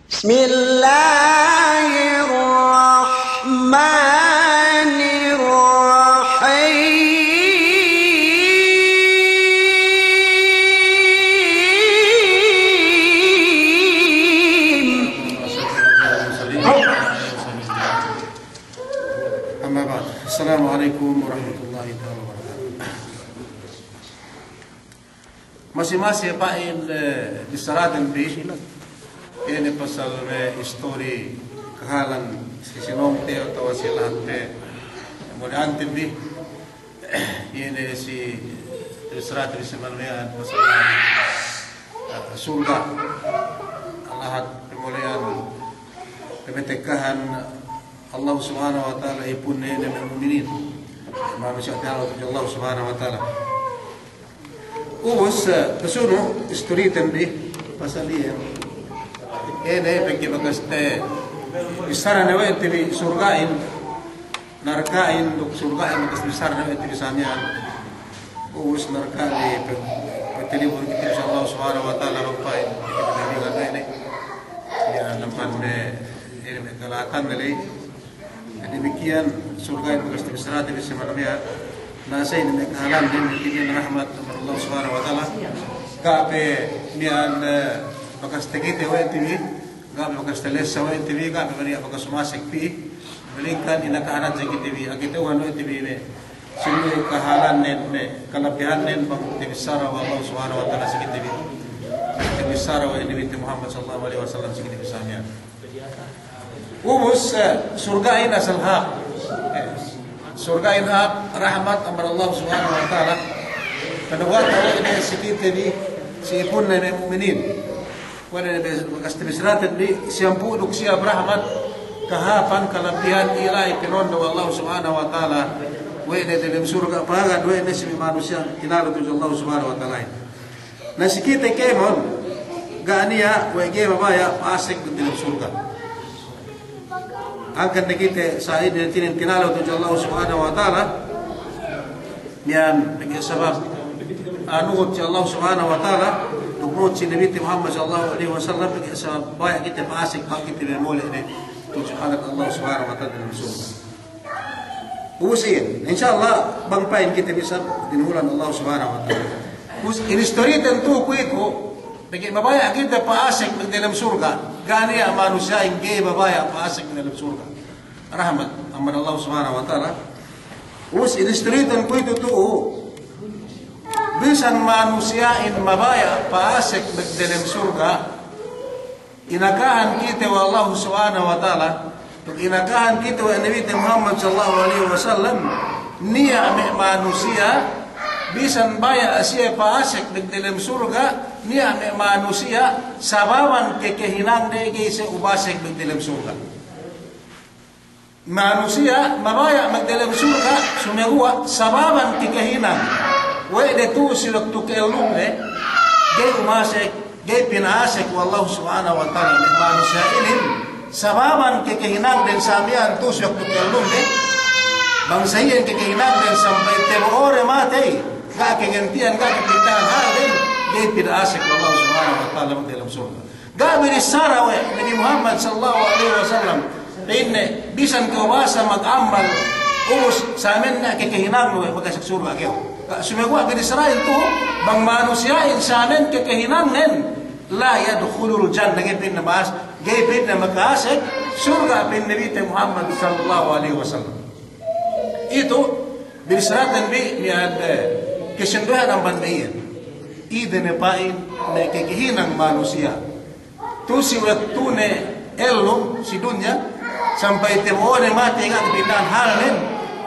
بسم الله الرحمن الرحيم. أما بعد، السلام عليكم warahmatullahi wabarakatuh. Masih pain disaradan di ini pasal histori kehalan sisinongte atau silante kemudian tibi ini si disaradan sebenarnya pasal surga Allah kemuliaan kemetekahan Allah Subhanahu wa taala ipun dengan mukminin manusia Allah Subhanahu wa taala. Ubus kesuno histori tembi pasal ini pergi bagaste isara nawe tibi surgain narkain duk surgain bagas isara nawe tibi samyan ubus narkali pertelibur kita insyaallah subhanahu wa taala rupai kita dengan ini ya nampan ini kelatan dari demikian surgain bagas tibi isara tibi semanamnya nasa ini mekahalan din rahmat Allah subhanahu wa taala kape nian bagas tegite wa tibi gabi bagas telesa wa tibi gabi bari bagas masik pi belikan inakahanan sa tibi agite wa no tibi ne sinu kahalan ne kalabihan ne bang tibi sara wa Allah subhanahu wa taala sa tibi tibi sara wa nabi Muhammad sallallahu alaihi wasallam sa tibi samya ubus surga ina salha surga ina rahmat amar Allah subhanahu wa taala kedua tahu ini sikite ni si punna ne mukminin wala bagas tibisratan di siampu duk siap rahmat kahapan kalabihan ilai pinondo Allah subhanahu wa taala wa ina dalam surga paga dua ini si manusia kinalo tu Allah subhanahu wa taala nasikite kemon gania wa ge babaya asik dalam surga akan dikite said tinin kinalo tu Allah subhanahu wa taala nian bagi sebab anu Allah subhanahu wa taala Tukmut si Nabi Muhammad sallallahu alaihi wasallam sa banyak kita paasik kita bermula ini tujuan Allah subhanahu wa taala dalam surga. Usin, insyaallah bangpain kita bisa dinulan Allah subhanahu wa taala. Ini story tentu kuiko bagi babaya kita paasik dalam surga. Gani manusia yang gay babaya paasik dalam surga. Rahmat amar Allah subhanahu wa taala. Ini story tentu itu tu bisan manusiain mabaya paasik dalam surga inakahan kita wa Allah subhanahu wa taala inakahan kita wa Nabi Muhammad sallallahu alaihi wasallam niya manusia bisan baya asia paasik dalam surga niya manusia sababan kekehinan de se ubasik dalam surga manusia mabaya dalam surga sumegua sababan kekehinan وإذا توصلك تكلم له جاي ماسك جاي بناسك والله سبحانه وتعالى ما نسائلهم سببا ككهنان دين ساميان توصلك تكلم له بمسيين ككهنان دين سامبي تبور ما تي كا كجنتيان كا كبتان هذا جاي بناسك والله سبحانه وتعالى من دين سورة قابل السارة نبي محمد صلى الله عليه وسلم إن بيسن كواسا متعمل أوس سامنا ككهنان وبكسك سورة كيو Sumegwa ke Israel tu bang manusia insanen kekehinangan la yadkhulul jannah gepin namas gepin namakasek surga bin Nabi Muhammad sallallahu alaihi wasallam itu birisratan bi niad kesenduhan ang bandayan iden pain na kekehinang manusia tu si waktu ne ello si dunya sampai temone mati ngat binan halen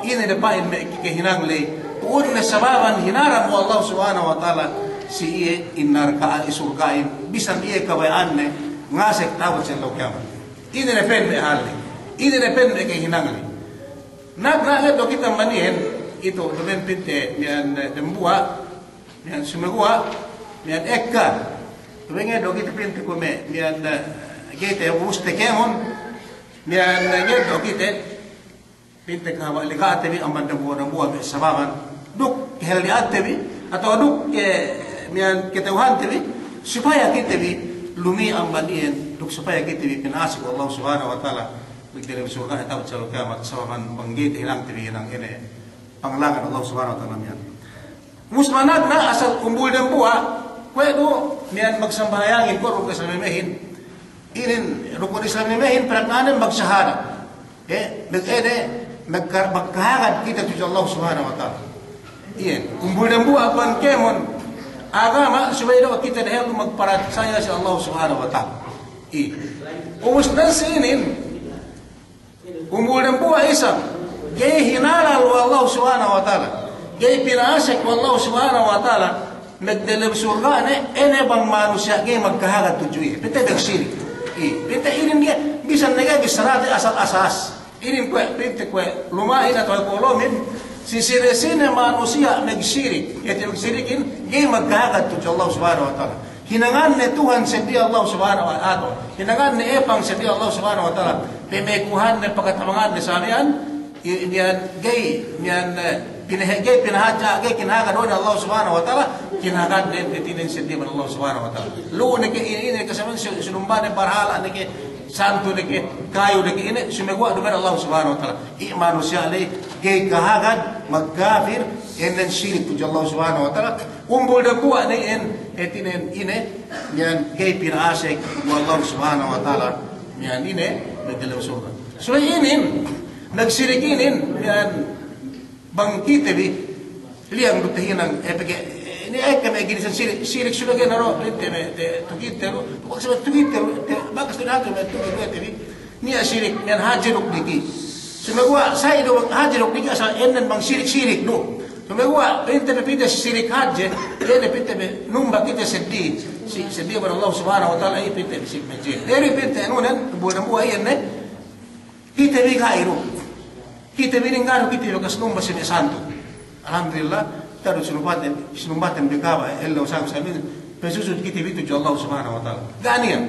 ini de pain me kekehinang le Una sababan hinaram Allah subhanahu wa taala si inar ka isurgain bisan iye kabayan ngasek tawat sa lokyaman ini depende hali ini depende kay hinangali nagna to kita manihin ito doben pinte nian dembua nian sumegua nian ekka doben do kita pinte ko me nian gete uste kemon nian ngedo kita pinte ka walikate bi amban dembua sababan duk hel di attebi atau duk mian ketauhan tebi supaya kita bi lumi ang baniin duk supaya kita pinasik Allah Subhanahu wa taala bigdala surga tahu sa kiamat sababan banggit hilang tibi hinang ini panglangan Allah Subhanahu wa taala yan musmanag na asal kumbul ng buha pwedo niyan magsambayangin ko rukun Islam mehin inin rukun Islam mehin pranganan magsahada magkahagad kita sa Allah Subhanahu wa taala iyan kumbul ng buha pan kemon agama supaya dapat kita dahil magparat saya sa Allah Subhanahu wa taala umusdan sinin kumbul ng buha isang gay hinalal wa Allah Subhanahu wa taala gay pinasik wa Allah Subhanahu wa taala nagdalab surga ene bang manusia gay magkahagad tujuy pita dagsiri pita inin dia bisan naga bisarate asal asas inin pita lumahin atau kolomin sisiresine manusia nagsiri iti magsirikin gay magkahagad tujuy Allah Subhanahu wa taala hinangan ni Tuhan sedi Allah Subhanahu wa taala hinangan ni epang sedi Allah Subhanahu wa taala pemekuhan ni pagkatamangan ni samian niyan gay niyan pinahagay pinahaja gay kinahaga doon Allah Subhanahu wa taala kinahaga din tinin sedi Allah Subhanahu wa taala lu ni ini kasaman sinumba ni barhala ni santo ni kayo ni ini sumegwa doon Allah Subhanahu wa taala manusia lay gay kahagad magkafir enen syirik tu Allah Subhanahu wa taala umbol da buwa ni etinen ini yan gay pinasik Allah Subhanahu wa taala yan ini nagdalaw surga so inin nagsirikinin yan bangkite bi liang dutahin ng ini kami ginisan sirik sudah kan ro te tukitero baksa tukitero bakas na nato na tukitero bi niya sirik yan hajirok diki sumagwa sa ido hajirok diki asa enan bang sirik do sumagwa ente pipita sirik haje ene pipita numba kita seddi bar Allah Subhanahu wa taala ipita sik meje eri pipita nunan buwan buhay ne kita bi kairo kita bininggaru kita yung kasnumba si Santo. Alhamdulillah, taru sinumbatan bikawa ella usang samin pesusud kita bitu jo Allah Subhanahu wa taala. Ganiyan.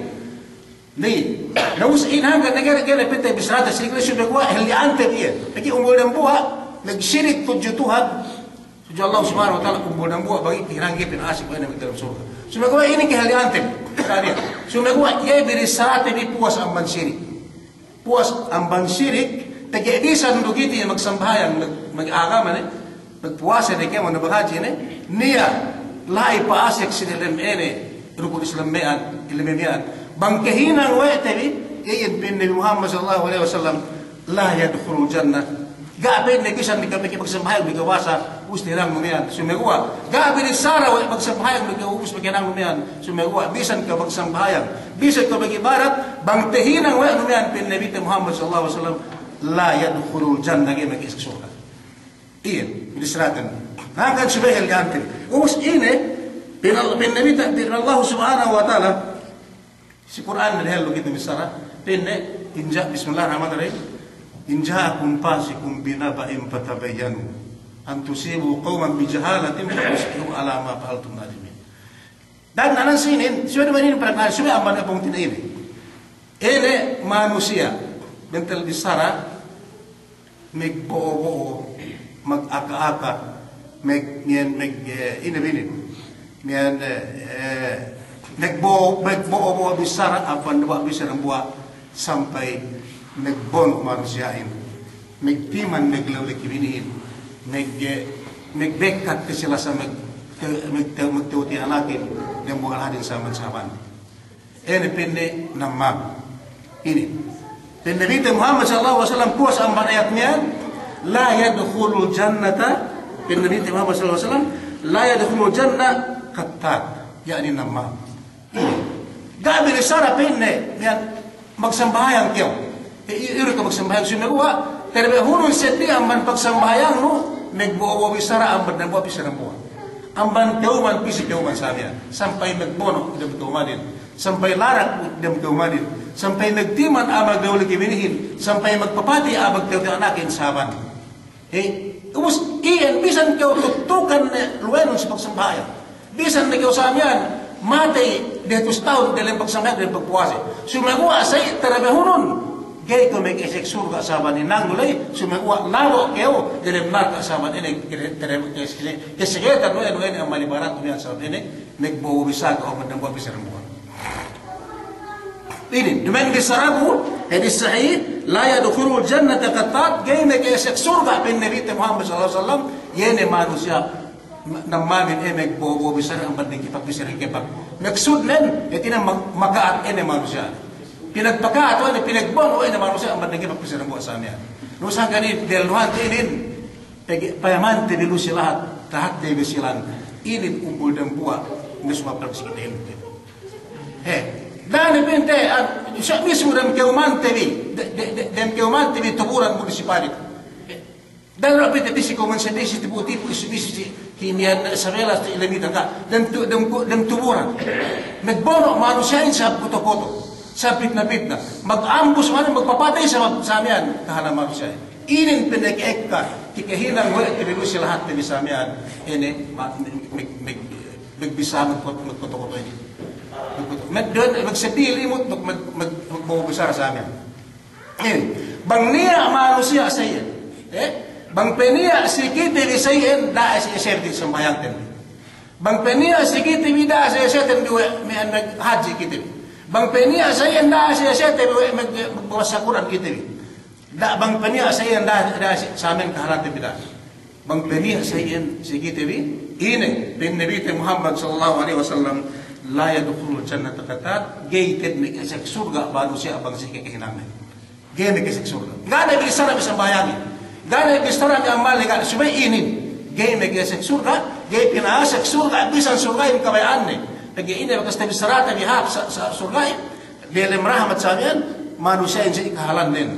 Ni, naus inhanga negara pete bisrata sikle subegwa heli ante dia. Lagi umbul dan buah nagsyirik tujuh Tuhan. Jo Allah Subhanahu wa taala umbul dan buah bagi hirangge pin asik wana dalam surga. Subegwa ini ke heli ante. Ganiyan. Subegwa ye birisrata bi puas amban syirik. Puas amban syirik tagibisan do kiti magsambahayan mag-agama ne magpuasa ne kemo na bahaji ne niya lai paasik sinilem rukun Islam mean ilmemian bangkahinang wa tabi iyid bin Muhammad sallallahu alaihi wasallam la yadkhulul jannah gaben ne kisan ni kami magsambahayan bigawasa ustirang numian sumegwa gaben sara wa magsambahayan bigawus maginang numian sumegwa bisan ka magsambahayan bisan ka magibarat bangkahinang wa numian bin Nabi Muhammad sallallahu alaihi wasallam la yadkhulul jannah kaya mag-isa surga. Iyan, binisratan. Hanggang subahil gantin. Umus ini, pinnabi Allah Subhanahu wa ta'ala, si Quran na dahil kita misara, bismillahirrahmanirrahim, inja'akum fasikum binaba'im patabayanu, antusibu qawman bijahalatim, tusbihu ala ma fa'altum nadimin. Dan nanan sinin, sudah manin pernah, sudah aman apong tinaini. Ini manusia, bentel bisara, magbuo-buo, mag-aka-aka, nagbuo-buo bisara, apan dawa bisara buwa, sampai nagbono manusiain, magtiman naglawlikibinihin, magbekat ka sila sa magtuti anakin, ng buwan hadin sa mansaban. Ini pindi namam. Ini. Dan Nabi Muhammad sallallahu alaihi wasallam puas amban ayatnya la yadkhulul jannata dan Nabi Muhammad sallallahu alaihi wasallam la yadkhulul jannah qattat yakni nama gabi risara pinne yan magsambahyang kiyo iro ka magsambahyang sumagwa terbe hunun seti amban pagsambahyang no nagbuo bisara amban nagbuo bisara buo amban kauman bisik kauman sabiya sampai nagbono dem tumadin sampai larak dem tumadin sampai nagtiman abag daw likibinihin sampai magpapati abag daw anakin saban umus iyan bisan kayo tutukan luwenon sa pagsambahayan bisan na kayo sa amyan matay detos taon dalang pagsambahayan dalang pagpuwasi sumagwa sa tarabahunon gay ko may isik surga saban ni nangulay sumagwa lalo kayo dalang marka saban ini kasigeta no yan ang malibarat niya saban ini nagbuwabisag o madambuwa bisarang buwan Ini dengan disarabu hadis sahih la yadkhulul jannata qattat game ke surga bin Nabi Muhammad sallallahu alaihi wasallam yene manusia namamin emek bobo besar ang banding kipak besar kipak maksud nen etina makaat ene manusia pinagpakaat o ene pinagbon o ene manusia ang banding kipak besar ang buat samia nusa gani delwan tinin payaman te dilu silahat tahat de besilan ini umpul dan buah ini semua persikitin dan pinte siya mismo dem keuman TV dem keuman TV tuburan municipality dan rapid tisi ko man sa disi tibuti po isubisi hinian sabelas ti ilamita ka dem tuburan nagbono manusiyain sa puto-puto sa pitna mag-ambus man magpapatay sa samian kahana manusiyain inin pinag-ekka kikahinang wala tinilu sila lahat ni samian ini magbisa magputo-puto ini magsadili mo magbubusar sa amin bang niya manusia sa iyan bang peniya sikiti di sa iyan da si eserti sa bayang ten bang peniya sikiti da si eserti may naghaji kiti bang peniya sa iyan da si eserti magbawasakuran kiti da bang peniya sa iyan da sa amin kaharati bida bang peniya sa iyan sikiti ini bin Nabi Muhammad sallallahu alaihi wasallam la yadkhulul jannata qattat gated me kesek surga manusia abang sih kehinangan gay me kesek surga gana bisa na bisa bayangin gana bisa na amal legal subay inin gay me kesek surga gay pinasek surga bisa surga yung kabayaan ni pagi ini bakas tabi sarata bihap sa surga belem rahmat samian manusia yang sih kahalan din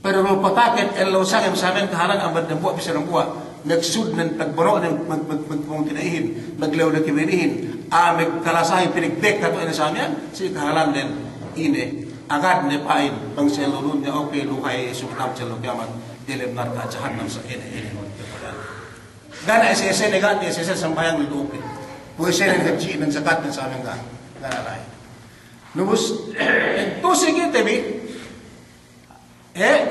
pero patakit elo sa kem samian kahalan abad ng buwa bisa ng buwa nagsud ng pagbaro ng magtinahin maglaw na kibirihin magkalasahin pinigdek na ito sa amin si kahalan din ini agad ni pain bang siya lulun niya okay lukay suktab siya lukyaman dilim narka jahan ng sa ini gana SSN negat ni SSN sambayang lutukin buhay siya ng nagji ng zakat ng sa amin gana rai nubus ito sige tabi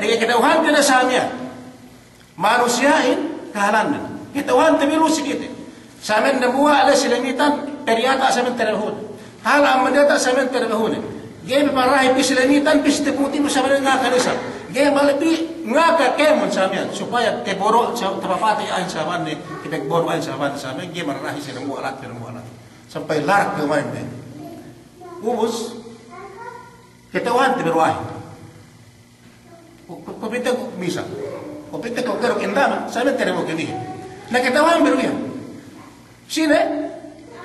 di kitauhan ka na sa amin manusiyain kahalan na kitauhan tabi lu sige sa amin nabuha ala silamitan periata sa amin terahun hala ang mandata sa amin terahun game parahi pisilamitan pistiputi mo sa amin nga kanisa game malapi nga ka kemon sa amin supaya teboro sa tapapati ayon sa amin kinagboro ayon sa amin sa amin game marahi silang mualat sampai larak gawin din ubus kitawan tibiruahin kupita ko misa kupita ko karo kendama sa amin terahun kini nakitawan biruyan sine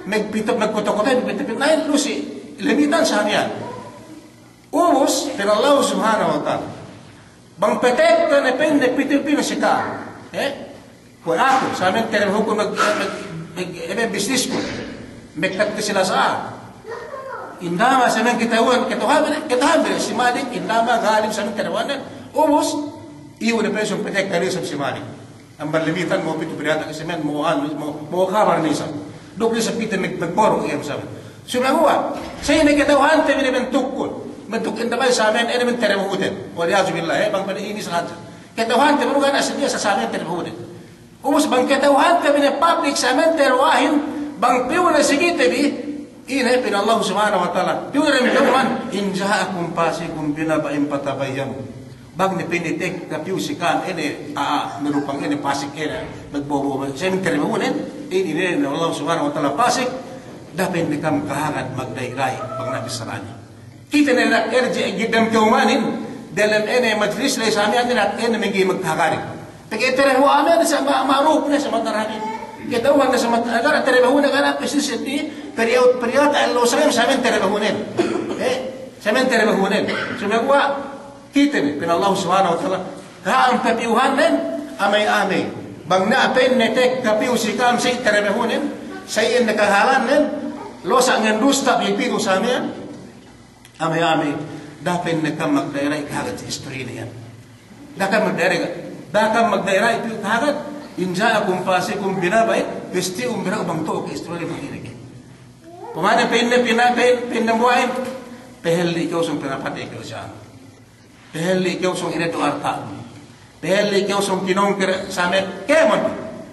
magputo-puto nahin lusi limitan sa hanian ubus pero Allah subhanahu wa ta'ala bang petek ka na pinipitil si ka kung ako sa amin terang hukom business ko magtat ka sila sa indama sa amin kitahuan si Malik indama galing sa amin terawanan ubus iyo na presyo petek ka rin sa si Malik ang balimitan mo pito pinata kasi men mo kabar nisa doble sa pita nagboro iyam sa amin sumaguwa sa inagkatauhan tayo binibentukon mentukin naman sa amin ay naman teremahudin waliyazu billah bang paniini sa kanta katauhan tayo manugan asa niya sa amin teremahudin umus bang katauhan tayo public sa amin terewahin bang piyo na sige tayo ina pin Allah subhanahu wa ta'ala piyo na rin man injaakum pasikum binabaim patabayan bag ni pinitik na piyo si kan ini nirupang ini pasik ini magbobo sa amin teremahudin ini na Allah subhanahu wa ta'ala pasik dapat nikam kahangat magdairay pag nabisarani kita na energy gidam kaumanin dalam ene majlis lay sa amin at ene magi magkakarin pag-iteren mo amin sa maarup na sa matarani kita uwan na sa matarani terebahunan ka na pesisiti period alo sa amin terebahunin sa amin terebahunin sumagwa kita ni pin Allah subhanahu wa ta'ala kaang papiuhanan amay-amay bang naapin netek kapiu sikam sa terebahunin sa iyan nakahalanan losa ang industa pipigo sa amin amay-amay dapat nakam magdairay kahagat sa history na yan dapat magdairay ito kahagat inja akong pasikum binabay pesti umbira ubang to ka history na pagkinig pumana pinabuhayin peheli ikaw song pinapati ikaw siya peheli ikaw song inato arta peheli ikaw song kinongkir sa amin kemon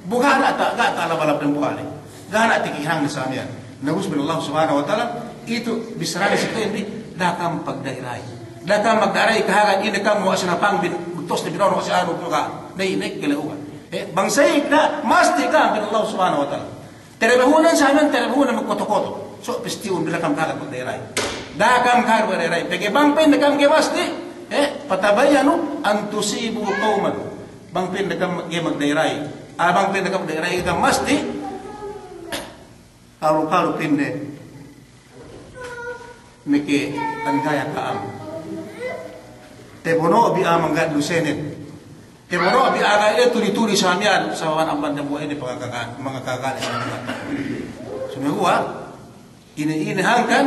bugana ata gata alabalab ng buhali gana tikihang na sa amin nabus bin Allah subhanahu wa ta'ala itu bisarani sa hindi dakam pagdairay. Dakam magdaray kahagan ini kam mo asinapang butos na binono kasi ano ka. Nainek kilauan. Bangsay na mas di ka bin Allah subhanahu wa ta'ala. Terebahunan sa amin, terebahunan magkoto-koto. So, pistiun bila kam kagat magdairay. Dakam kagat magdairay. Pagi bangpin na kam gimas di. Patabayano an tusibu qauman. Bangpin na kam magdairay. Bangpin na kam magdairay kam mas di. Karu-karu pinde. Miki tanggaya kaam. Tebono bi amang gad lusenin. Tebono bi aga ile tuli-tuli sa amyan sa wan amban na buhay ni mga kagalit sa mga. Sumihuwa, iniinihangkan,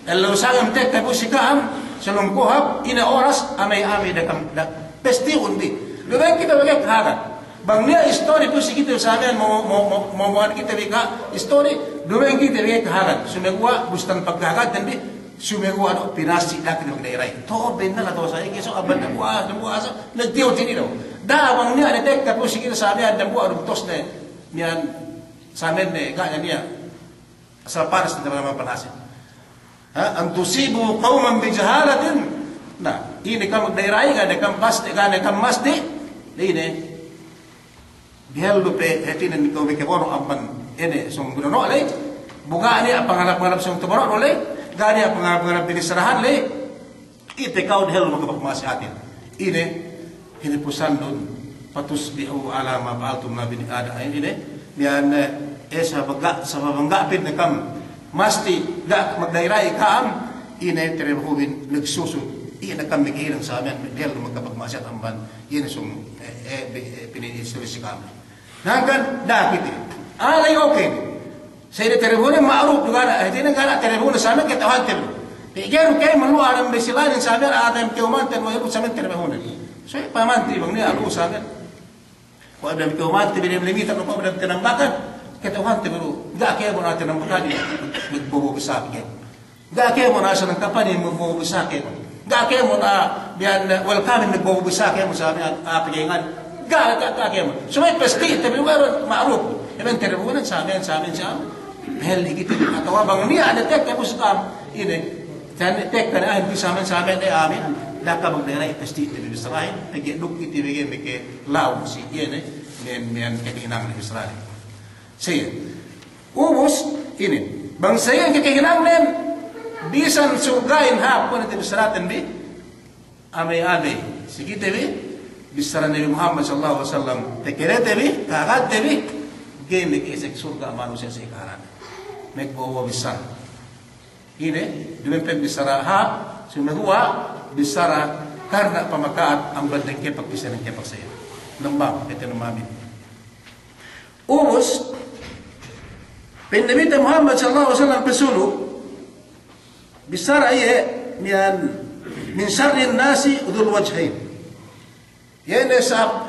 elaw sangam tek kapo sikam, sa lungkuhap, ina oras, amay-amay da pesti undi. Lumayan kita bagay kahagan. Bang niya story po si kita sa amyan, mo kita bika, story, lumayan kita bagay kahagan. Sumihuwa, gustang pagkagad, hindi, sumihuwa no, pinasi natin ng dairay. To, ben na to sa ikiso, aban na buwas, nagtiyo tinino. Dawang niya, natek kapo si kita sa amyan, nabuwa, rugtos na niyan, sa amin, kanya niya, sa paras na naman panasin. Ang tusibu qauman bi jahalatin. Na, ini kam magdairay ka, kam pasti ka, kam masdi. Ini bihello pe hetinan ko be kebono amban ene song gunono alay. Buga ni pangarap-ngarap song tumoro alay. Gani pangarap-ngarap binisarahan lay. Ite kau dihel magpapamasi atin. Ini hinipusan dun patusbihu ala ma fa'altum na bin ada ini niyan sa babanggapin na kam masti da magdairay kaam ina terebuhin nagsusud ina kam migilang sa amin dahil magkapagmasyat amban ina sum pininisuri si kam nangkan dakit alay okay sa ina terebuhin maaruf juga na hindi na gana terebuhin sa amin kitahan terebuhin tigero kayo maluwa ng bisilanin sa amin atayang kiumantan mo ibig sa amin terebuhin so pamanti bang niya alu sa amin kung adam kiumantan binimlimitan o kung adam tinambakan ketahuan teru gak kaya mo natin ang makani magbububisak yan gak kaya mo na sa ng kapani magbububisak yan gak kaya mo na biyan welcome magbububisak yan mo sa amin apigingan gak kaya mo so may pesti tabi meron maaruf ibang terebunan sa amin hell ikiti atawa bang niya tek kaya mo sa kam ini tek ka na hindi sa amin ay amin daka magdairay pesti tabi bisrahin nagiduk iti bigay miki law si yan miyan katinang ni Israel. Saya, ubus ini. Bang saya yang kekehinangan bisan sugain hapon at ibisaratan bi amay-amay. Sige bi bisaran Nabi Muhammad sallallahu alaihi wasallam tekerete bi kakad bi game ikisek surga manusia sa ikaran. Megbawa bisar. Ini dumempem bisara hap sumagwa bisara karena pamakaat ang bandang kepak bisa ng kepak saya. Lembang ito namamin. Ubus Nabi Muhammad sallallahu alaihi wasallam pesulu bisara ye min syarrin nasi udul wajhain. Yene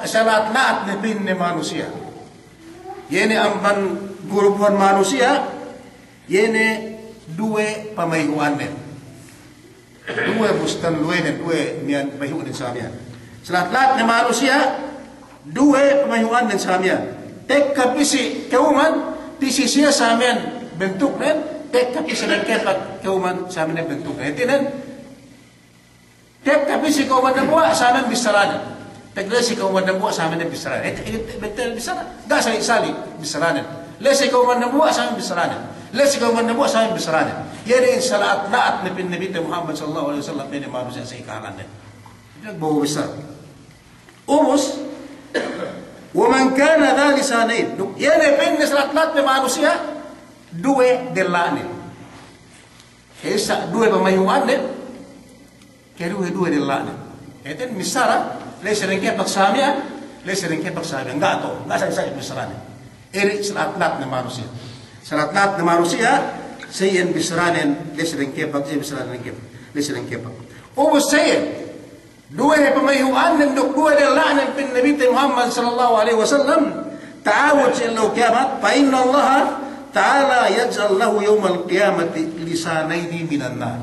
salat-lat ni bin manusia. Yene amban gurupuan manusia yene dua pamayuan den. Dua bustan luenen dua mian pamayuan den samian. Salat-lat ni manusia dua pamayuan den samian. Tek kapisi kauman pisi siya sa amin bentuk nen tek tapi sedang kepak kauman sa amin bentuk nen tinan tek tapi si kauman na buwa sa amin bisaranan tek le si kauman na buwa sa amin bisaranan betul bisaranan da sali bisaranan le si kauman na buwa sa amin bisaranan le si kauman na buwa sa amin bisaranan yan in salat laat ni Nabi Muhammad sallallahu alaihi wasallam ni manusia sa ikalan nen nagbawa besar umus ومن كان ذا لسانين يعني بين salat-lat na manusia dua delanin kesa dua pamayuan din kaya dua delanin ito misara lesa rin kaya pagsamian nga to nga sa bisaranin eri salat-lat na manusia salat-lat na manusia sayan bisaranin lesa rin kaya bisaranin lesa rin kaya ubus sayan dua pamayuan ng dua dalanan pin Nabi Muhammad sallallahu alaihi wasallam ta'awud sa ilaw kiamat fa inna Allah ta'ala yaj'al lahu yawm al-qiyamati lisanayni minan nar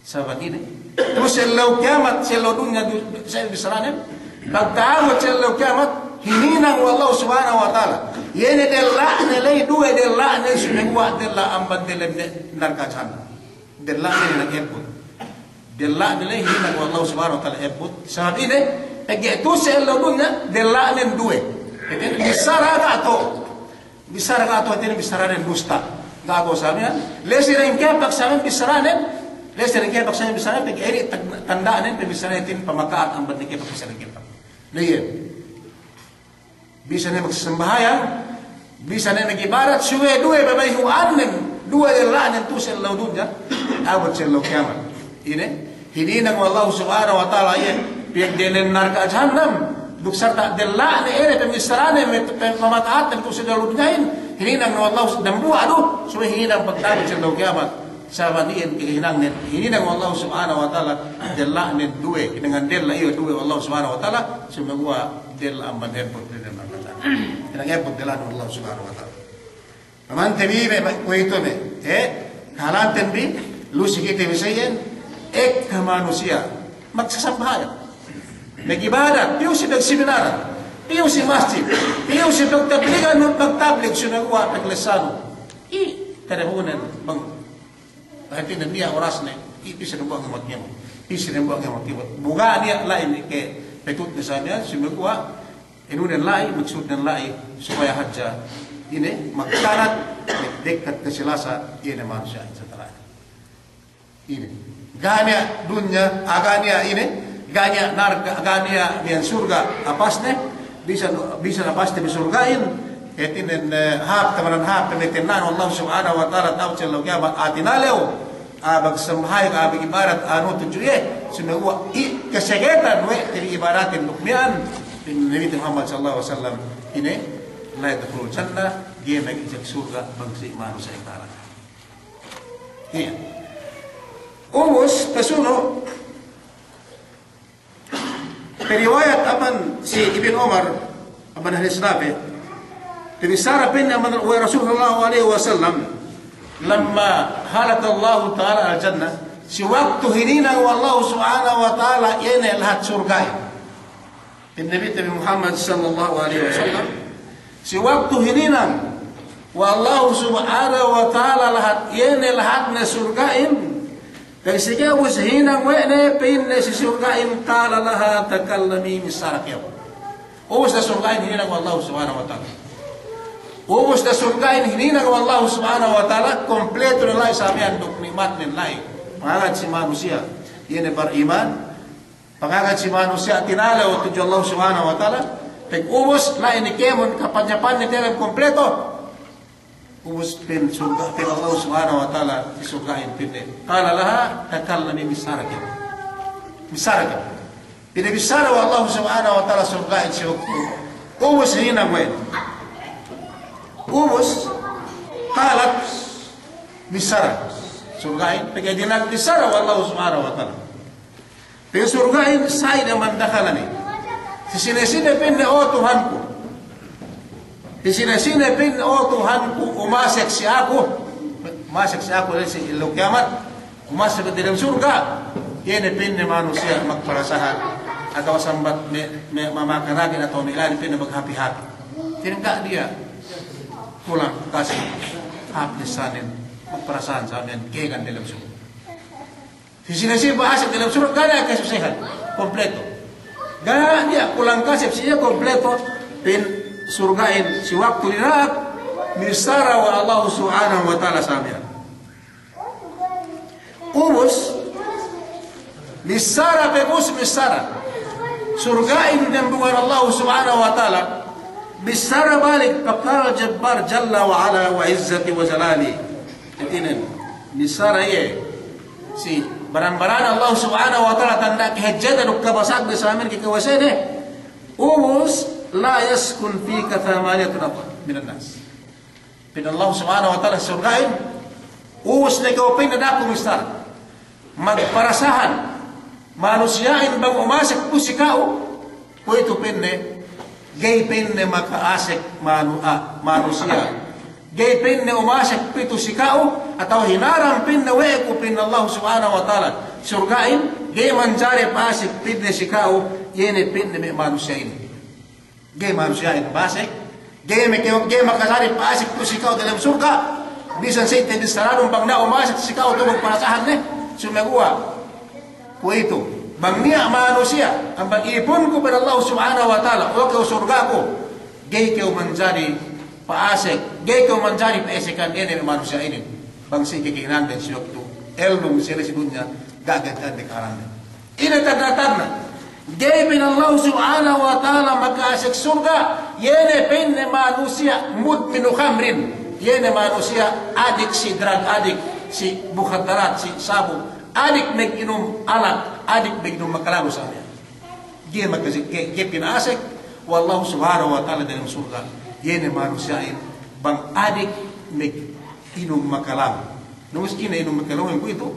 sabat ini terus sa ilaw kiamat sa ilaw dunya sa bisaranin pag ta'awud sa ilaw kiamat hininang wallahu subhanahu wa ta'ala yene dalanan lay dua dalanan sunagwa dala amban dalanan narkajan dalanan na kepon della nila hinang Allah subhanahu wa ta'ala ebut sabab ini itu sa dunya della nen due ito bisara ka ato ito bisara nen dusta gago sabi lesi rin kaya pagsamin bisara nen lesi rin kaya pagsamin bisara nen pag-eri tandaan nen bisara nen pamakaat ang bandikay pagkasara nen kaya liyan bisa nen magsasambahayan bisa nen nagibarat suwe due babayhuan nen dua della nen tu sa dunya awat sa kiamat ini hininang Allah subhanahu wa ta'ala yan piyag dinin narka jahannam duksar ta della ni ere pemisarane pamataat ng tusi dalud ngayon hininang ng Allah dambuha do so hininang pagtawid sa daw kiamat sa maniin hininang nin hininang Allah subhanahu wa ta'ala della ni duwe dengan della iyo duwe Allah subhanahu wa ta'ala sumagwa della amban airport din ang kata inang airport della ng Allah subhanahu wa ta'ala naman tabi kuito me halanten bi lusi kita misayan ka manusia magsasambahayan nag-ibadat piyo si nagseminaran piyo si masjid piyo si nagtabligan at magtablig sunagwa naglesano tadahunan bang kahit na niya oras na ipisa ng buwang amat niya mo ipisa ng buwang amat niya mo buga niya lain kay petut na sa niya sunagwa inunan lain magsud ng lain supaya hadja ini magkarat dekat kesilasa ini manusia sa talaga ini ganya dunya aganya ini ganya narga aganya yang surga apasne bisa napaste di surgain etinen hap tamanan hap temetenan Allah subhanahu wa ta'ala tahu cello kiamat atinaleo abag samhay abag ibarat anu tujuye sunagwa kesegetan we dari ibaratin lukmian din Nabi Muhammad sallallahu alaihi wasallam ini la yadkhulul jannah dia nagijak surga bangsi manusia yang taala iya Umus pesuno periwayat aman si Ibn Umar aman hadis Nabi tibisara bin aman wa Rasulullah alaihi wasallam lamma halat Allah taala al jannah si waktu hinina wa Allah subhanahu wa taala yana lahat surga bin Nabi Muhammad sallallahu alaihi wasallam si waktu hinina wa Allah subhanahu wa taala lahat yana lahat na surgain dari sejauh sehinang wene pinne si surgain qala laha takallami misarakiyaw umus na surgain hininang Allah subhanahu wa ta'ala umus na surgain hininang Allah subhanahu wa ta'ala kompleto nilai samian duk nikmat nilai pangagat si manusia yun beriman pangagat si manusia tinala tujuh Allah subhanahu wa ta'ala pag umus lain ni kemon kapanyapan ni temen kompleto umus pin surga pin Allah subhanahu wa ta'ala di surgain pinne qala laha takallami misarakiyaw pinabisara wa Allah subhanahu wa ta'ala surgain si umus hinang wen umus qalat bisara surgain pagay dinag bisara wa Allah subhanahu wa ta'ala pin surgain say naman dakhalani sinesine pinne o Tuhanku Sina-sina pin Tuhan umasek si ako dari si ilog kiamat umasek di dalam surga yan pin ni manusia magparasahan atau sambat mamakanagin atau nilan pin na maghapi-hapi tinangka dia pulang kasih hapi sanin magparasahan sa amin kegan dalam surga sina-sina bahasik dalam surga gana kasusihan kompleto gana dia pulang kasih siya kompleto pin surgain si waktu dinak misara wa Allah subhanahu wa ta'ala samian umus misara pegus misara surgain dan bungan Allah subhanahu wa ta'ala misara balik pakal jabbar jalla wa ala wa izzati wa jalali itinin misara ye si baran-baran Allah subhanahu wa ta'ala tanda kehajjatan ukabasag di samin kikawasene umus la yaskun fika thamaniyatun min an-nas bin Allah subhanahu wa ta'ala surgain uus na ikaw pinadako mistar magparasahan manusiain bang umasik po si kao po ito pinne gay pinne makaasik manusia gay pinne umasik po ito si kao atau hinaram pinne weko pinne Allah subhanahu wa ta'ala surgain gay manjari paasik pinne si kao yene pinne may manusiain gay manusia itu basik, gay makasari pasik tu si kau dalam surga, bisa sih tidak saranum bang na umasik si kau tu magparasahan ne, sumagua, itu bang niya manusia ang pag-ipon ko pada Allah subhanahu wa ta'ala o kau surga ko gay kau menjadi paasek gay kau menjadi paesekan ini manusia ini bang si kikinan dan si waktu elum sila si dunya gagatan di karan ini tanda-tanda gay bin Allah subhanahu wa ta'ala maka-asek surga yene pinne manusia mudminu khamrin yene manusia adik si drug adik si bukhatarat si sabu adik mag-inom alak, adik mag-inom makalago sa niya. Dia pinasek, wallahu subhanahu wa ta'ala dalam surga. Yan ang manusiyain, bang adik mag-inom makalago. Nung ina inom makalago ko ito,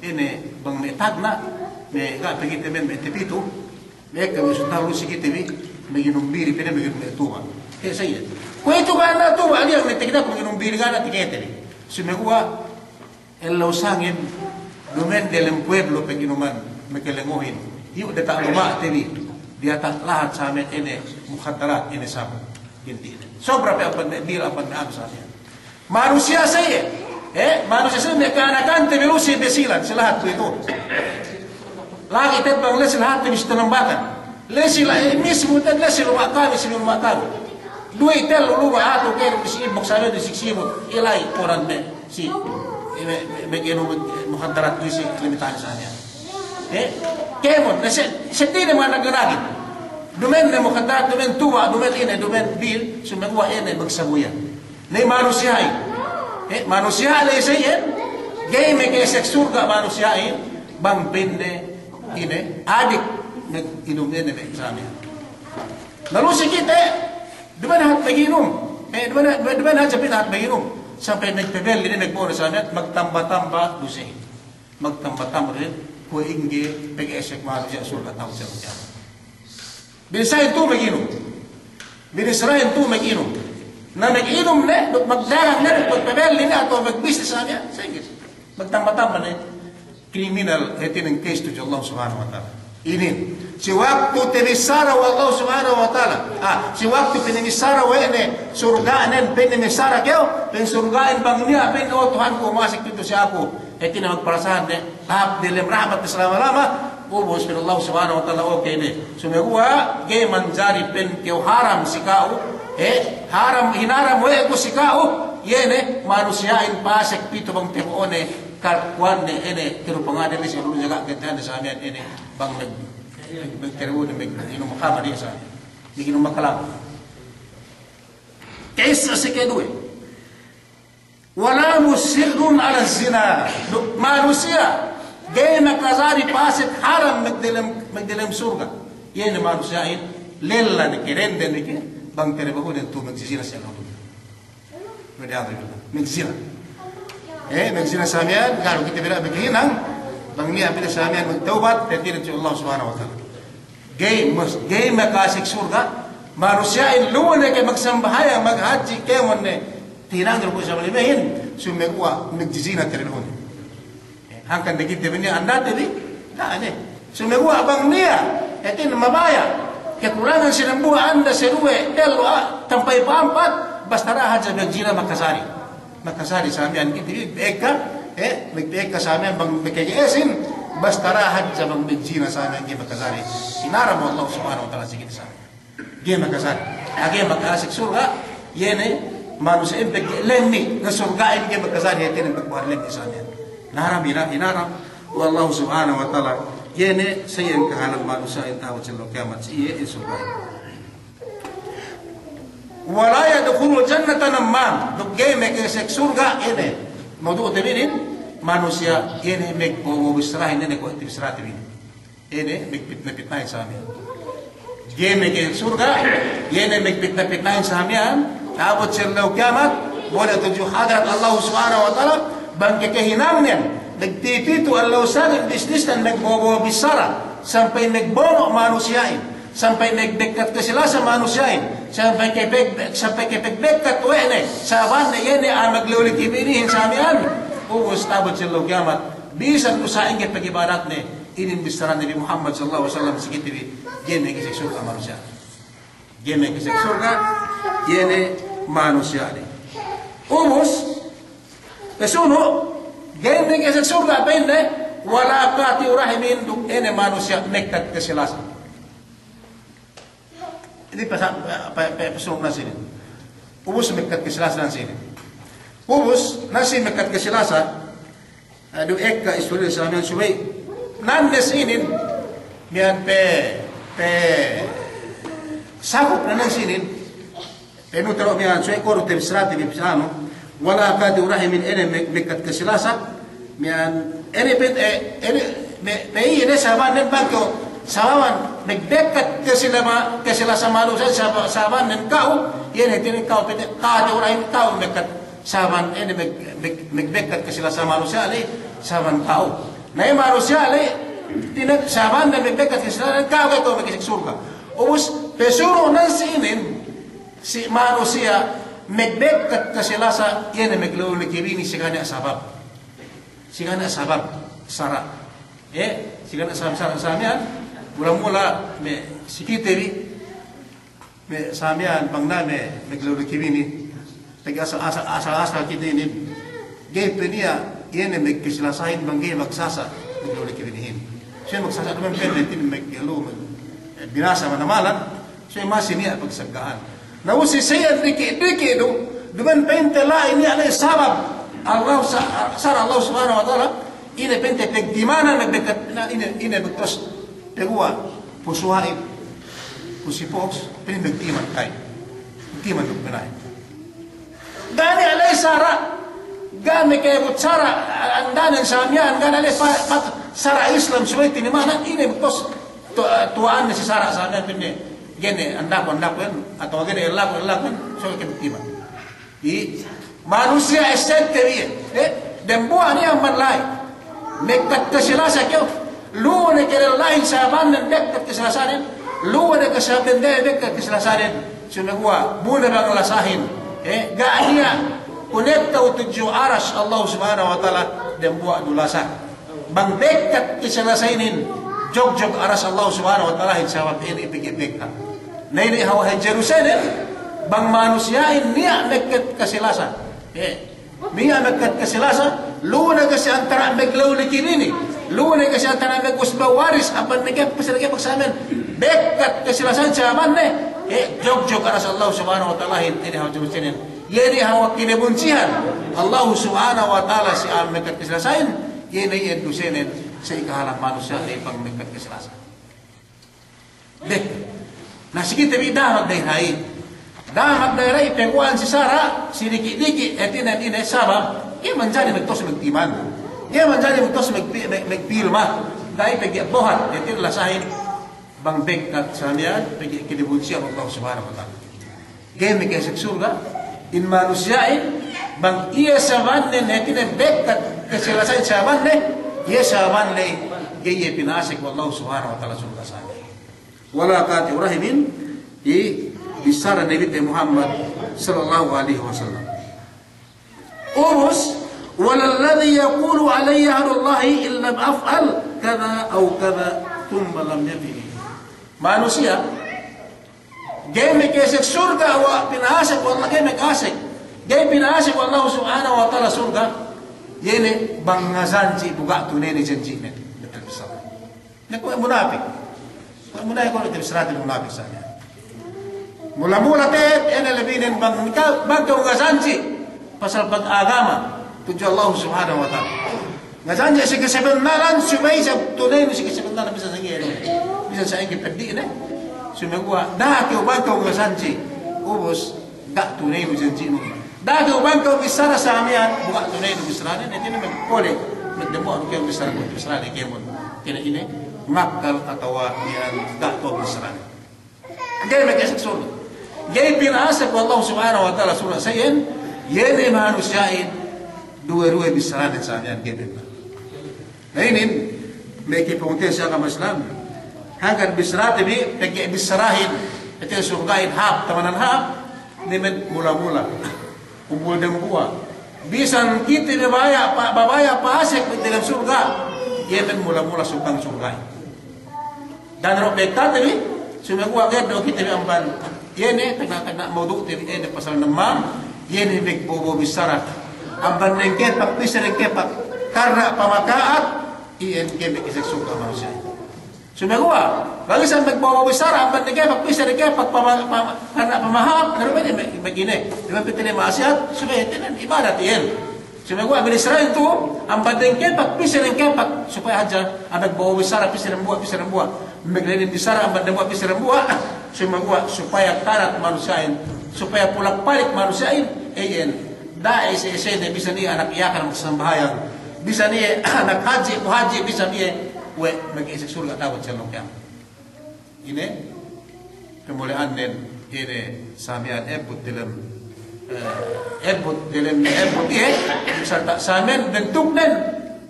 ini bang may tagna, may kapagitimin, may tipito, may kami sutalo si kitibi, mag-inom biri, mag-inom tuwa. Kaya sa iya. Kung ito ka na tuwa, aliyang may tignan, mag-inom biri ka na tiketibi. Sumikuha, elaw sangin, dumen dalam pueblo peginuman mekelengohin yuk datang rumah tv dia tak lahat sa amin ini mukhadarat ini sama inti sobra pe apa dia apa saja manusia saya manusia saya mekanakan tebelusi besilan selahat itu lagi tebang les lahat tebis tenembakan lesi lah mismo dan lesi rumah kami sini rumah kami dua itel rumah atau kayak di sini maksudnya di sini ilai orang me si begini mukhadarat itu limitan saja. Kemon, setidaknya mana geragin. Domen ne mukhadarat, domen tua, domen ini, domen bil, semua ini bersabuyan. Ini manusia ini, manusia ini saya, gay meke seks surga manusia ini, bang pinde ini, adik minum ini bersama. Lalu sekite, domen hat beginum, domen hat cepet hat beginum. Sampai nagpebel ini nagpuro sa amin magtamba-tamba dusay magtamba-tamba rin kung inggi pag-esek mahalo siya surga tawag siya siya bilisahin to mag-inom bilisrahin to mag-inom na mag-inom na magdalang na magpebel ini atau mag-business sa amin sige magtamba-tamba na criminal ito ng case to Allah subhanahu wa ta'ala ini si waktu tinisara wa Allah subhanahu wa ta'ala si waktu pinimisara wa ini surgaan pinimisara kayo pin surgaan bang niya pin Tuhan ko masik dito siya ako ito na magparasahan tahap dilim rahmat na selama-lama ubos pin Allah subhanahu wa ta'ala okay ni sumiguwa gay manjari pin kiyo haram si kao haram hinaram wa ko si kao yene manusiain pasek pito bang timuone karkuan ini kiro pengadil si ulun jaga gantian sa amin ini bang nagkariwo na inom makama dia sa inom makalam kaisa si kedue wala musirrun ala zina manusia gay nakazari pasek haram magdilam surga yan manusia in lella ni kirende ni bang kariwo na tu magsisina siya lang pwede ato yun magsisina nagsina sa amin, kalau kita tidak berkehinang, bang niya bila sa amin magtaubat, tetirin si Allah subhanahu wa ta'ala. Gay makasik surga, manusiain luwan na kayo magsambahaya, maghaji, kayo mo na tinanggal ko sa malimahin, sumikuha, nagsisina tirilun. Hangkan na kita niya, anda tili, sumikuha bang niya, etin mabaya, katulangan silang buha, anda siruwe, telo, tampay paampat, basta rahat sa nagsina makasari. Makasari sa amin kita nagpeka sa amin bang magkakayasin basta rahat sa bang nagsina sa amin gaya makasari inara mo Allah subhanahu wa ta'ala sige sa amin gaya makasari agay makasik surga yan manusia impeg lemmi na surgain gaya makasari yatin ang pagbuhat lemmi sa amin inaram wallahu subhanahu wa ta'ala yan sayang kahalang manusia yung tawad sa lokamat sa iya surgain wala yadkhulul jannata namam dugay mekesek surga ini maudu tebinin manusia ini mek mubisrahin ini ko tibisrat ini mek pitna sa amin gay mekesek surga ini mek pitna sa amin abot sirlaw kiamat wala tuju hadrat Allah subhanahu wa ta'ala bang kehinamnen nagtitito Allah sa bisnis na nagbobisara sampai nagbono manusiain sampai nagdekat ka sila sa manusiain sampai kepegdekat wene saban na yan ang magliulit ibinihin sa amin ubos tabot sila kiamat bisan usain kay pagibarat ni inimbistaran Nabi Muhammad sallallahu alaihi wasallam sa kitibi yan ay kisik surga manusia yan ay kisik surga yan ay manusia ubos kasuno yan ay kisik surga pende wala qati rahimin duk ene manusia nekat kesilasan. Ini pasal nasi ini. Ubus mekat kesilasan sini. Ubus nasi mekat kesilasan. Adu ekka istri Islamian suway. Nandes ini mian sakop na sinin. Penutero mian suway koru tebsrati bipsano. Wala qati rahimin ene mekat kesilasan. Mian ene ini sahabat dan bangko sahabat nagdekat kesilasa manusia sahabat dan kau ini tini kau pede kau orang kau dekat sahabat ini nagdekat kesilasa manusia le sahabat kau nah manusia le tini sahabat dan nagdekat kesilasa kau makisik surga ubus pesuro nasi ini si manusia nagdekat kesilasa ini maglulu kibini sigana sabab sigana sabab sara sigana sabab samian mula-mula me sikiteri me samian bangna me meglulu kibini tagi asa kita ini gepenia yene me kisilasain bangge magsasa meglulu kibini siya magsasa naman pwede tin meglu binasa manamalan siya masih niya pagsagkaan nausi saya dikit do duman pente la ini alay sabab Allah sara Allah subhanahu wa ta'ala ine pente pegdimana nagdekat ine betos tegua pusuhain pusipox pinagtiman kay timan dugbenay gani alay sara gani kay sara andanan samian gani alay sara Islam suway tinimana ine betos tuaan si sara samian pinde gene andako yan atau gene elako so kay buktiman manusia esente bien dan buah ni aman lain mekat kesilasa kau luar negara lain sahabat dan dekat kesilasan luar negara sahabat dan dekat kesilasan cuma gua bukan bang lasahin gak dia kuneta utuju aras Allah subhanahu wa taala dan buah dulasa bang dekat kesilasanin jog aras Allah subhanahu wa taala sahabat ini pikir-pikir nah ini hawa Jerusalem bang manusiain niya dekat kesilasan Mia mekat kesilasa, luna kasi antara meglaw likini, luna kasi antara megusba waris, apan negap pasiragay pagsamin, bekat kesilasan sahaman jog aras Allah subhanahu wa ta'ala ini hawa jumsinin, yeni hawa kinebunsihan, Allah subhanahu wa ta'ala si am mekat kesilasan, yeni endusinin sa ikahalang manusia ay pang mekat kesilasan. Nasikita bidahat day hain. Damat daerah penguan si Sara, si dikit-dikit, etinan ini sabab, ia menjadi betos megtiman, ia menjadi betos megpilma, dahil pegi bohat, etin lasahin, bang bekat samian, pegi kinibunsiya Allah subhanahu wa ta'ala. Gaya megkesek surga, in manusiain, bang iya sabanin, etinan bekat kesilasain sabanin, iya sabanin, gaya pinasik Allah subhanahu wa ta'ala surga samian. Wala qati rahimin, bisara Nabi Muhammad sallallahu alaihi wasallam. Urus walalladhi yaqulu alayya hadullahi illa af'al kada au kada thumma lam yafini. Manusia game kesek surga wa pinasik wallah game kasik. Game pinasik Allah subhanahu wa ta'ala surga yene bangazanci buka tunene janjine. Betul besar. Naku munafik. Munafik ko itu seratul munafik saja. Mula-mula ene lebinin bang kau ngazanci pasal agama tuju Allah subhanahu wa ta'ala. Ngazanci si kesebenaran sumay sa tunay si kesebenaran bisa sangi bisa sangi peddi ne. Sumay gua dah kau bang kau ngazanci ubus dak tunay mo janji mo. Dah kau bang kau bisara samian buka tunay mo bisara ne tini megpole megdemo ano kau bisara mo bisara ne kemo. Tina ini makal atau yang dak kau bisara. Gaya megkesek surga. Gaya pinasa ko Allah subhanahu wa ta'ala surah sayin, yene manusiain dua-dua bisaranin sa amin gaya pinasa. Nah ini, may kipuntin siya ka Islam. Hanggang bisarati bi, pagka bisarahin, ito yung surgain hap, tamanan hap, nimen mula-mula. Kumpul ng buwa. Bisan kita babaya paasik dalam surga, yemen mula-mula sukang surgain. Dan ro pektat bi, sumagwa gado kita bi amban. Yene kena moduk tiri ene pasal namam yene big bobo bisara amban nengke pak pisar nengke pak karena pamakaat iyan kebe kisag suka manusia. Sumegua, bagi sa magbawa bisara, ang bandigay, pagpisa, pamahap, ano ba niya, magine, di ba pitili maasiat, sumayitin, ibadat iyan. Sumegua, bin Israel itu, ang bandigay, pagpisa ng kepak, supaya aja, ang magbawa bisara, pisa ng buwa, maglilin bisara, ang bandigay, pisa ng buwa, sumegua, supaya karat manusiain, supaya pulak-palik manusiain, iyan, dahil isa-isa, bisa niya anak iyakan ng sambahayan, bisa niya anak haji, bisa niya, mag-iisip surga tawad sa lokyan. Ini kemuliaan din ini samian ebut dalam serta samen bentuk dan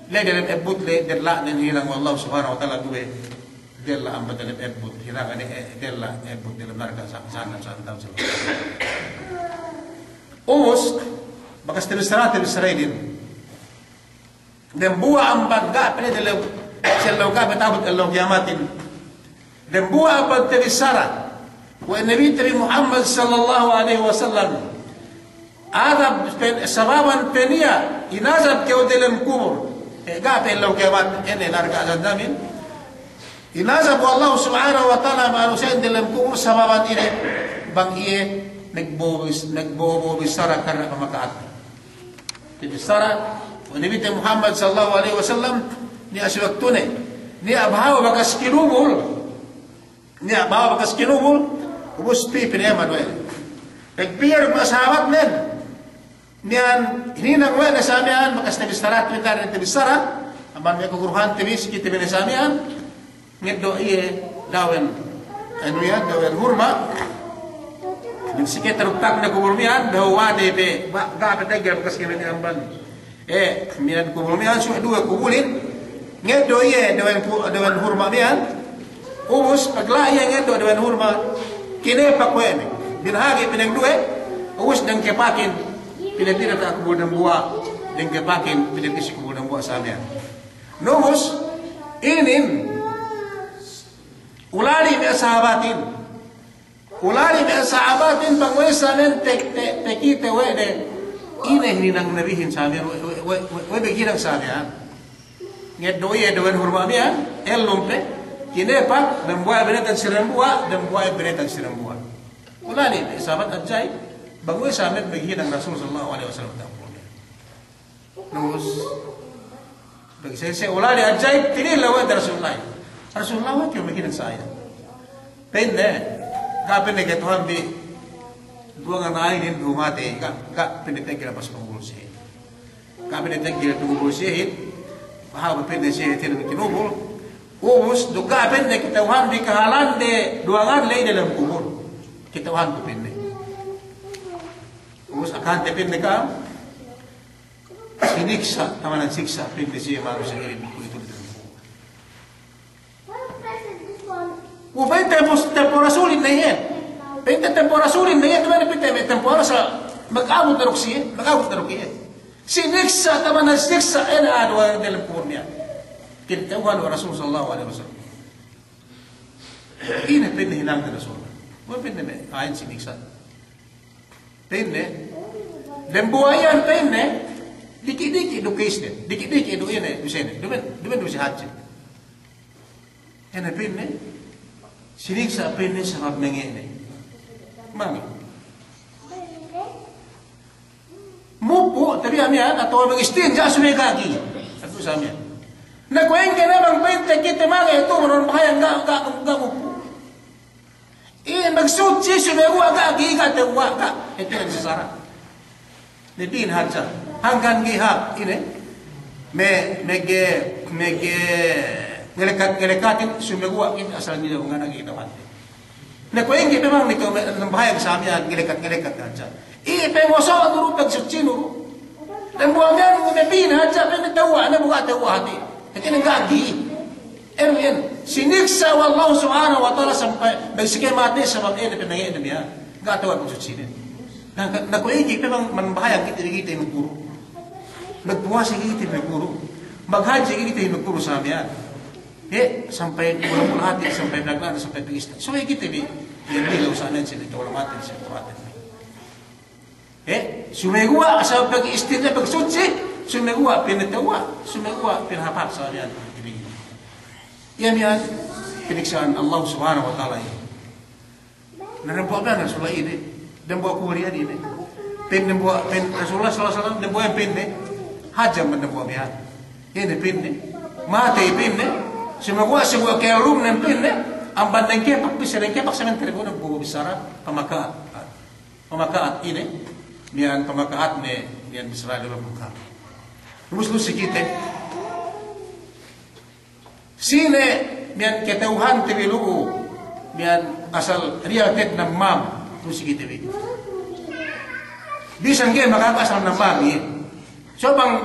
le dalam ebut le derla dan hilang Allah subhanahu wa taala duwe derla amba dalam ebut hilang ani derla ebut dalam neraka sana tahu sel. Umus bakas terserat Israelin dan buah amban ga pele dalam سلو كابت عبد الله قياماتين دمبوا أبد تبسارة والنبي تبي محمد صلى الله عليه وسلم هذا سببا بنيا يناسب كودلم كبر قابت الله قيامات إني نرجع زندامين يناسب والله سبحانه وتعالى ما نسين دلم كبر سببا إني بان إيه نكبو بسارة كرنا بمكات تبسارة والنبي تبي محمد صلى الله عليه وسلم ni aswaktune ni abawa bakas kinubul ubus pi pinema doy nagpiyar mga sahabat nen niyan hininang wa na samian bakas tabistarat pitar tabistara aman may kuguruhan tabis kita bin samian ngeddo iye dawen ano yan dawen hurma min sikit ruptak na kuburmian dawa debe ga patagir bakas kimin amban mian kuburmian su dua kubulin ngeddo iye dawan hurma mian ubus paglaya ngeddo dawan hurma kine pakwene binahagi pinang duwe ubus dang kepakin pinatira ta kubul ng buwa dang kepakin pinatisi kubul ng buwa sa mian nubus inin ulali mi sahabatin pangwesa nen tekite wede ine hinang nabihin sa mian we beginang sa mian ngeddo iye dawan hurma mian elompe kinepa dan buaya benetan sirambua ulali sahabat ajai bangun sahabat bagi ng Rasul sallallahu alaihi wasallam terus bagi saya ulali ajai tini lawan Rasulullah itu bagi ng saya pende kapin ke Tuhan bi dua nganai din dumate ka piniteng kila pas pangulusi kapin tengkila pangulusi bahwa pende siya tidak kinubul ubus duga pende kitauhan di kahalan de duangan lay dalam kubur kitauhan tu pende ubus akan te pende ka siniksa tamanan siksa pende siya manusia ini itu ubay tempo rasulin na yan pende tempo rasulin na yan naman pende tempo sa mag-abot na ruksiya siniksa tamanan siksa ena adwa dalam kuburnya kitauhan wa Rasul sallallahu alaihi wasallam ini pende hilang dari Rasul mo pende me ayin siniksa pende lembuayan pende dikit-dikit do case dikit-dikit do ine bisene dumen do si haji ena pende siniksa pende sabab mengene mami mupo tapi amian atau mag-istin sa sumegagi at sa amian nagkuhin ka na bang 20 kita mga ito manon bahaya nga mupo magsutsi sumegua gagi tewa ka ito nagsasara nipin hadsa hanggang gihap ini ngelekatin sumegua kita asal nila nga naginawan nagkuhin ka na bang nito bahaya sa amian ngelekat hadsa pengoso nuru pagsutsi nuru dan buangnya ngepin aja penetawa na buka tawa hati itu nenggagi yan siniksa wallahu subhanahu wa ta'ala sampai bagsikay mati sabab ini penangin niya enggak tahu pagsutsi din nakuigi memang manbahayang kita yung guru nagpuwasi kita yung guru maghaji kita yung guru sa amin sampai walang hati sampai naglan sampai pagista so kita yan bilaw sa anin sila ito walang hati sa tuwatin sumegua sa pag-istin na pagsutsi, sumegua pinatawa, sumegua pinahapap sa yan. yan piniksaan Allah subhanahu wa ta'ala ini. Narambuak na Rasulullah ini, dan buat kuliah ini. Pin Rasulullah sallallahu alaihi wasallam dan buat pin ne, hajam dan buat bihan. Ini pin ne, mati pin ne, semua kaya rum dan pin ne, amban dan kepak bisa dan kepak semen terbun dan buat besar pemakaat ini, nian pemakaat ne, nian besar dalam muka. Lumus kita, sini nian ketauhan tebiluku. Biar asal realtet ng mam kung sige TV. Bisan kayo makakasal ng mam so bang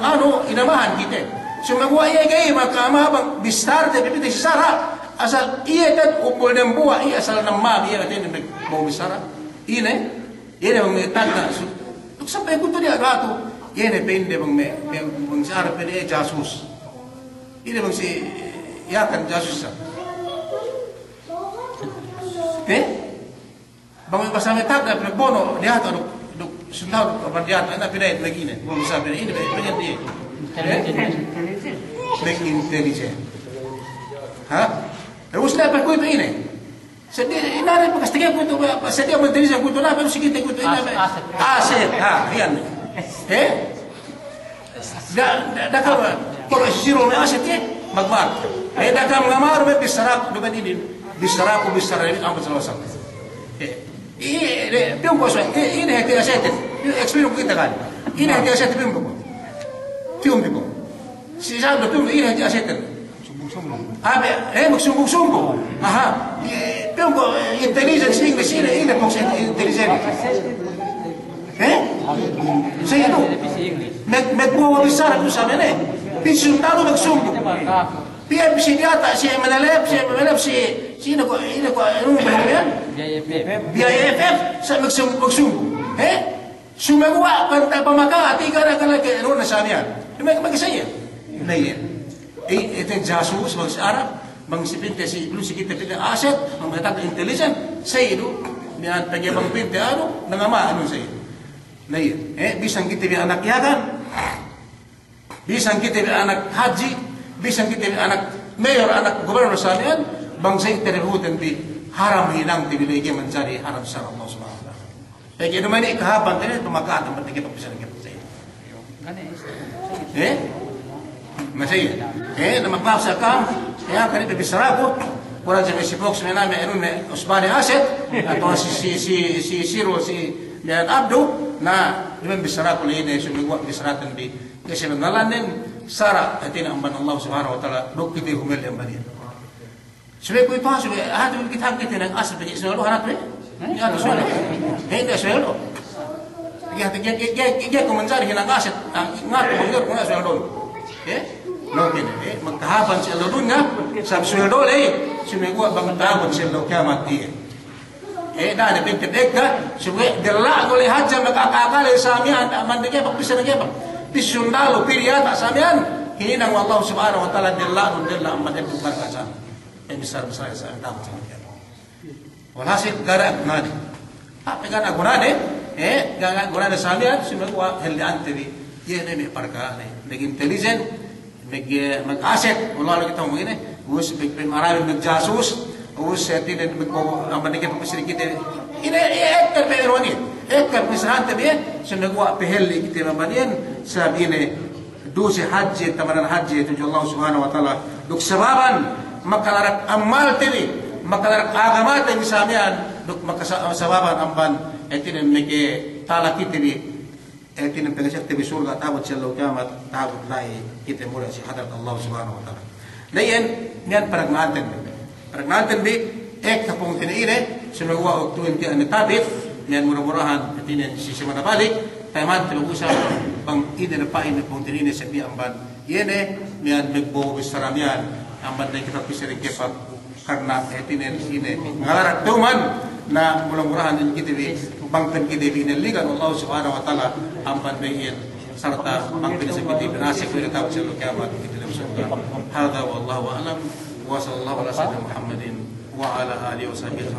ano inamahan kita. So magawa iya kayo makama bang bistarte pipiti si Sara asal iya kat upol ng buwa iya asal ng mam iya katin nagbawa bisara. Ine bang may tagna. So sampai ko to dia gato. Ine pende bang Sara pende jasus. Ine bang si yakan jasus sa. Bang pasang tak na bono dia atau duk sundaw apa dia na pinay lagi ni. Bang sabi ini banyak dia. Intelligent. Ha? Terus na pa ko ito ini. Sedih inare pagkastigay ko ito sedih mo intelligent ko ito na pero sige ko ito ina. Aset. Ha, yan. Da ka ko siro may aset magmar. Da ka ngamar may bisarap dugan ini. Bisara ini amat selesai. Ini piung kosong. Ini hati asetin. Eksperimen kita kan. Ini hati asetin piung kosong. Piung piung. Sisa do piung ini hati asetin. Sumbung-sumbung. Sumbung-sumbung. Aha. Piung ko intelligence English ini kosong intelligence. Saya itu. Nagbuwa bisara tu sa mene. Pisuntalu magsumbong. PM si diata si MNLF si sino ko ano ba yan? BIFF sa magsumbo. Sumagawa pamaka at ika na kalaki ano na sabi yan. Mag-isaya. Na yan. Ito yung jasus mag-arap bang sipinte si blue si kita pinte asset ang matag intelligent sa iyo niyan pagyabang pinte ano nangama ano sa iyo. Na yan. Bisang kita yung anak yagan. Bisang kita yung anak haji. Bisang kita anak mayor, anak gubernur sa amin, bangsa iterhutan di haram hinang di biligi mencari haram sa Allah subhanahu wa ta'ala. Kaya naman ikahaban tayo, tumakaat ang batigay pagpisan ng kapatid. Masaya. Namakmasa ka, kaya kanina bisara ko, kurang sa si Fox, may namin, ano na, Osmani Asset, at si Ciro, si Mian Abdo, na, di ba bisara ko lang yun, sumigwa, bisaratan di, kasi nalanin, Sara atin ang ban Allah subhanahu wa ta'ala dok kita humel yang bani. Sebab ko ito sabi hadu kita ng asal bagi selo hanap ni. Ya selo. Hindi selo. Kaya ko mencari hinang aset ngato mengur ko selo don. No kini magkahaban si Allah nga sa selo sumigwa bang tawon selo kiamat di. Dahil pintitik ka, suwi dala ko lihat sa makakakali sa amin mandige pagpisa ng gebang. Pisundalo piriyata samian hininang Allah subhanahu wa ta'ala dilla ang madyan bukan kasama besar-besar sa ang tawag sa mga walhasil gara agunade gana agunade gana agunade samian sumagwa helian TV yan ay may parkaan nag-intelligent mag-asset wala lang itong mga us maraming nag-jasus us tinin ang manigyan pagpasirikit i-ektar pa yun Ekar misahan tabi sunagwa peheli kita mamanian sabi ini dosi haji tamaran haji itu Allah subhanahu wa ta'ala duk sababan makalarak amal tabi makalarak agama tabi samian duk makasababan amban etinin meke talaki tabi etinin pengasyak tabi surga tabut sallallahu kiamat tabut lai kita mula si hadrat Allah subhanahu wa ta'ala layan niyan paragnaten bi ek kapong tinaine sunagwa og 20 an tabit niyan murah-murahan katinin sisi mana balik taman telugusan bang ide na pain na pong tinine sa biamban yene niyan nagbo bisaramian amban na kita pisering kepak karena etinen ine ngalarak tuman na murah-murahan din kita bi bangtan kita bi naligan Allah subhanahu wa ta'ala amban bayin sarta bangtan sa kita binasik ko tawag sa kiamat kita lang sa hada wallahu a'lam wa sallallahu ala sayyidina Muhammadin wa ala alihi wa sahbihi